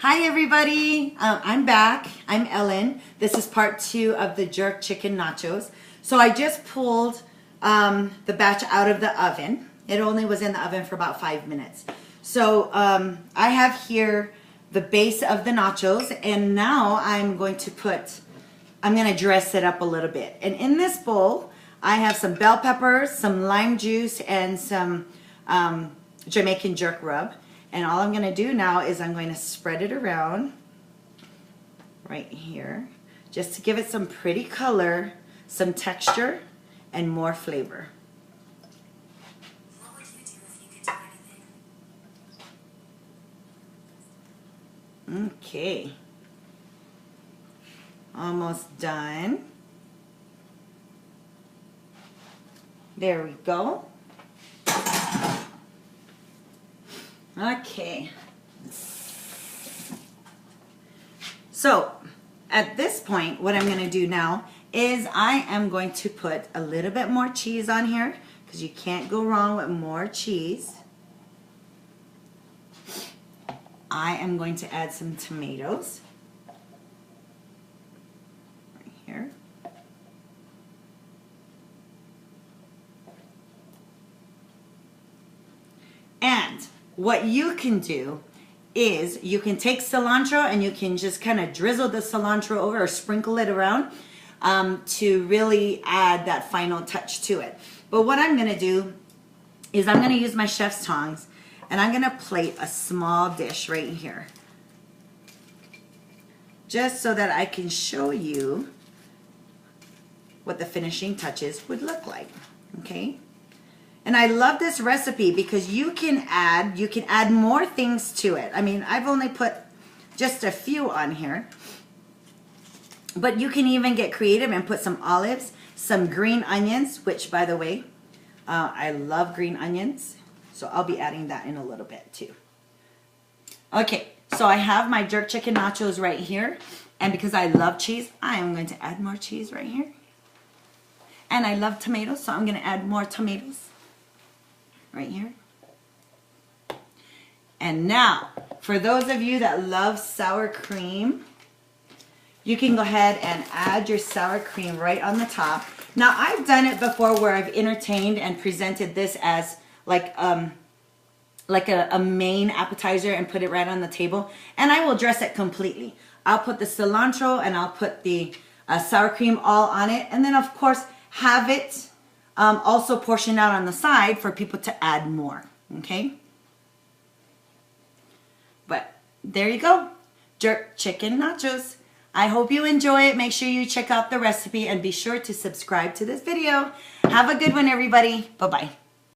Hi everybody, I'm back. I'm Ellen. This is part 2 of the jerk chicken nachos. So I just pulled the batch out of the oven. It only was in the oven for about 5 minutes. So I have here the base of the nachos, and now I'm going to dress it up a little bit. And in this bowl, I have some bell peppers, some lime juice, and some Jamaican jerk rub. And all I'm going to do now is I'm going to spread it around right here just to give it some pretty color, some texture, and more flavor. What would you do if you could do anything? Okay. Almost done. There we go. Okay. So at this point, what I'm going to do now is I am going to put a little bit more cheese on here because you can't go wrong with more cheese. I am going to add some tomatoes right here. And what you can do is you can take cilantro and you can just kind of drizzle the cilantro over or sprinkle it around to really add that final touch to it. But what I'm going to do is I'm going to use my chef's tongs and I'm going to plate a small dish right here. Just so that I can show you what the finishing touches would look like. Okay? And I love this recipe because you can add more things to it. I mean, I've only put just a few on here. But you can even get creative and put some olives, some green onions, which by the way, I love green onions. So I'll be adding that in a little bit too. Okay, so I have my jerk chicken nachos right here. And because I love cheese, I am going to add more cheese right here. And I love tomatoes, so I'm going to add more tomatoes right here. And now, for those of you that love sour cream, you can go ahead and add your sour cream right on the top. Now, I've done it before where I've entertained and presented this as like a main appetizer and put it right on the table. And I will dress it completely. I'll put the cilantro and I'll put the sour cream all on it. And then, of course, have it also portioned out on the side for people to add more, okay? But there you go, jerk chicken nachos. I hope you enjoy it. Make sure you check out the recipe and be sure to subscribe to this video. Have a good one, everybody. Bye-bye.